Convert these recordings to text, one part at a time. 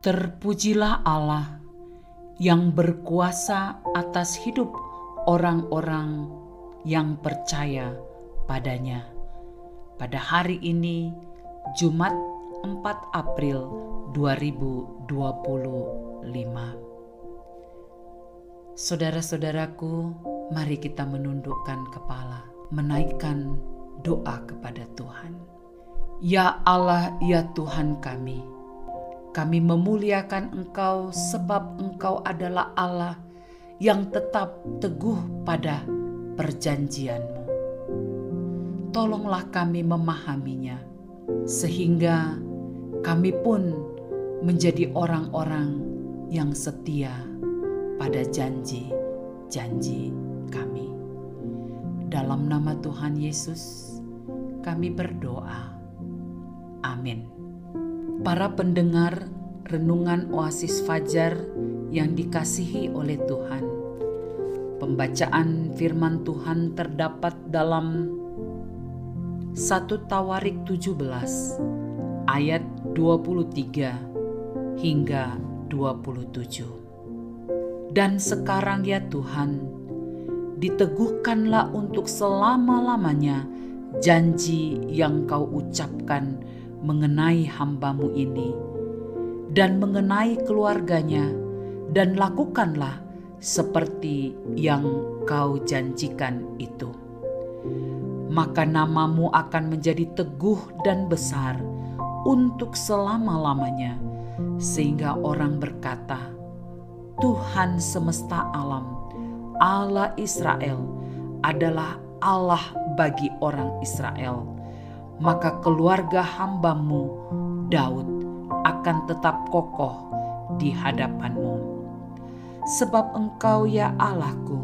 Terpujilah Allah yang berkuasa atas hidup orang-orang yang percaya padanya. Pada hari ini, Jumat 4 April 2025. Saudara-saudaraku, mari kita menundukkan kepala, menaikkan doa kepada Tuhan. Ya Allah, ya Tuhan kami memuliakan Engkau sebab Engkau adalah Allah yang tetap teguh pada perjanjian-Mu. Tolonglah kami memahaminya, sehingga kami pun menjadi orang-orang yang setia pada janji-janji kami. Dalam nama Tuhan Yesus, kami berdoa. Amin. Para pendengar renungan Oasis Fajar yang dikasihi oleh Tuhan, pembacaan firman Tuhan terdapat dalam 1 Tawarik 17 ayat 23 hingga 27. Dan sekarang ya Tuhan, diteguhkanlah untuk selama-lamanya janji yang Kau ucapkan mengenai hamba-Mu ini dan mengenai keluarganya, dan lakukanlah seperti yang Kau janjikan itu. Maka nama-Mu akan menjadi teguh dan besar untuk selama-lamanya, sehingga orang berkata, Tuhan semesta alam, Allah Israel adalah Allah bagi orang Israel. Maka keluarga hamba-Mu Daud akan tetap kokoh di hadapan-Mu. Sebab Engkau ya Allahku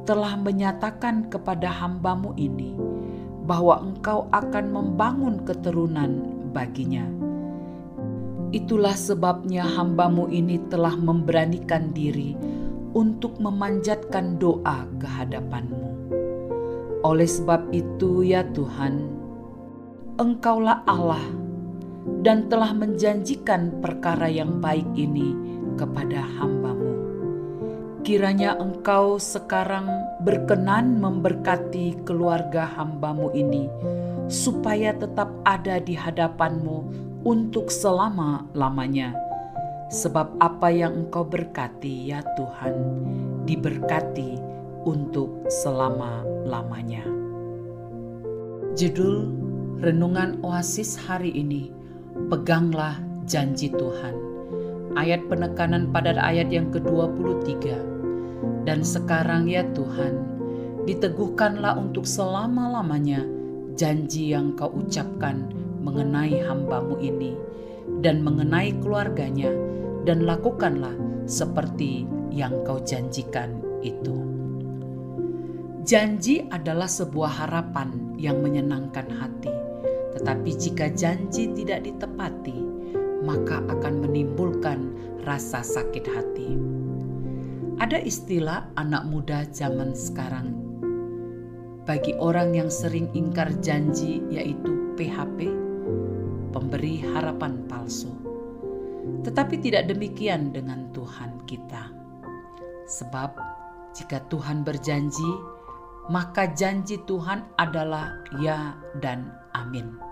telah menyatakan kepada hamba-Mu ini bahwa Engkau akan membangun keturunan baginya. Itulah sebabnya hamba-Mu ini telah memberanikan diri untuk memanjatkan doa ke hadapan-Mu. Oleh sebab itu ya Tuhan, Engkaulah Allah dan telah menjanjikan perkara yang baik ini kepada hamba-Mu. Kiranya Engkau sekarang berkenan memberkati keluarga hamba-Mu ini, supaya tetap ada di hadapan-Mu untuk selama-lamanya. Sebab apa yang Engkau berkati ya Tuhan, diberkati untuk selama-lamanya. Judul Renungan Oasis hari ini, peganglah janji Tuhan. Ayat penekanan pada ayat yang ke-23. Dan sekarang ya Tuhan, diteguhkanlah untuk selama-lamanya janji yang Kau ucapkan mengenai hamba-Mu ini dan mengenai keluarganya, dan lakukanlah seperti yang Kau janjikan itu. Janji adalah sebuah harapan yang menyenangkan hati. Tetapi jika janji tidak ditepati, maka akan menimbulkan rasa sakit hati. Ada istilah anak muda zaman sekarang bagi orang yang sering ingkar janji, yaitu PHP, pemberi harapan palsu. Tetapi tidak demikian dengan Tuhan kita. Sebab jika Tuhan berjanji, maka janji Tuhan adalah ya dan amin.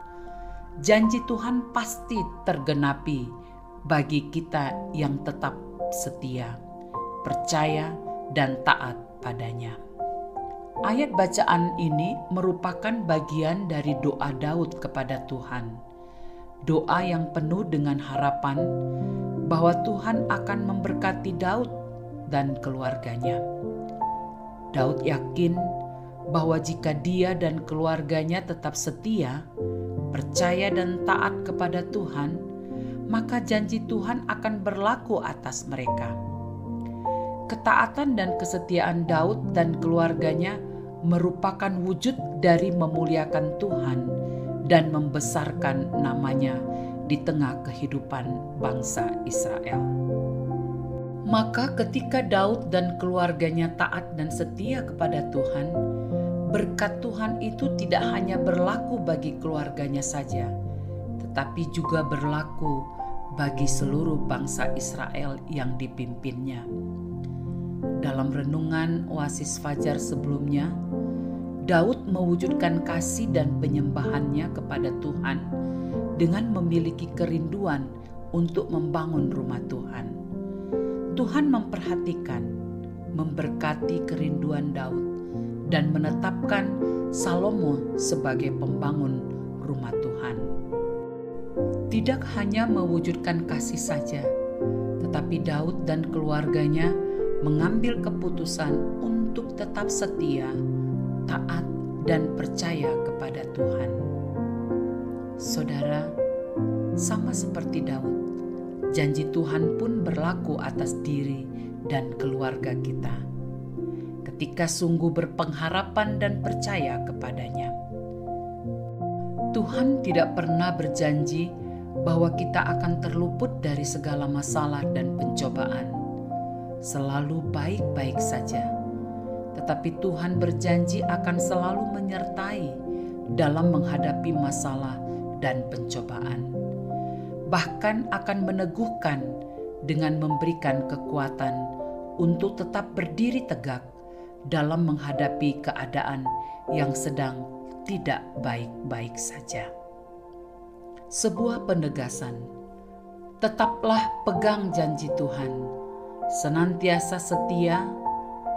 Janji Tuhan pasti tergenapi bagi kita yang tetap setia, percaya, dan taat padanya. Ayat bacaan ini merupakan bagian dari doa Daud kepada Tuhan. Doa yang penuh dengan harapan bahwa Tuhan akan memberkati Daud dan keluarganya. Daud yakin bahwa jika dia dan keluarganya tetap setia, percaya dan taat kepada Tuhan, maka janji Tuhan akan berlaku atas mereka. Ketaatan dan kesetiaan Daud dan keluarganya merupakan wujud dari memuliakan Tuhan dan membesarkan namanya di tengah kehidupan bangsa Israel. Maka ketika Daud dan keluarganya taat dan setia kepada Tuhan, berkat Tuhan itu tidak hanya berlaku bagi keluarganya saja, tetapi juga berlaku bagi seluruh bangsa Israel yang dipimpinnya. Dalam renungan Oasis Fajar sebelumnya, Daud mewujudkan kasih dan penyembahannya kepada Tuhan dengan memiliki kerinduan untuk membangun rumah Tuhan. Tuhan memperhatikan, memberkati kerinduan Daud dan menetapkan Salomo sebagai pembangun rumah Tuhan. Tidak hanya mewujudkan kasih saja, tetapi Daud dan keluarganya mengambil keputusan untuk tetap setia, taat, dan percaya kepada Tuhan. Saudara, sama seperti Daud, janji Tuhan pun berlaku atas diri dan keluarga kita ketika sungguh berpengharapan dan percaya kepadanya. Tuhan tidak pernah berjanji bahwa kita akan terluput dari segala masalah dan pencobaan, selalu baik-baik saja. Tetapi Tuhan berjanji akan selalu menyertai dalam menghadapi masalah dan pencobaan. Bahkan akan meneguhkan dengan memberikan kekuatan untuk tetap berdiri tegak dalam menghadapi keadaan yang sedang tidak baik-baik saja. Sebuah penegasan, tetaplah pegang janji Tuhan, senantiasa setia,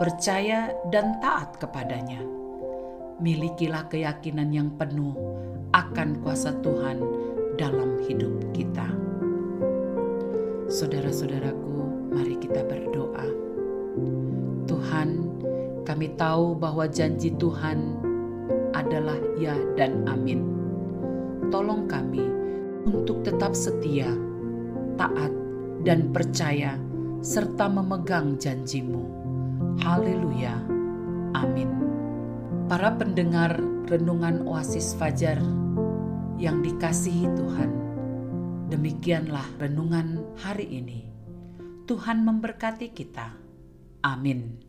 percaya dan taat kepadanya. Milikilah keyakinan yang penuh akan kuasa Tuhan dalam hidup kita. Saudara-saudaraku, mari kita berdoa. Tuhan, kami tahu bahwa janji Tuhan adalah ya dan amin. Tolong kami untuk tetap setia, taat, dan percaya, serta memegang janji-Mu. Haleluya. Amin. Para pendengar renungan Oasis Fajar yang dikasihi Tuhan, demikianlah renungan hari ini. Tuhan memberkati kita. Amin.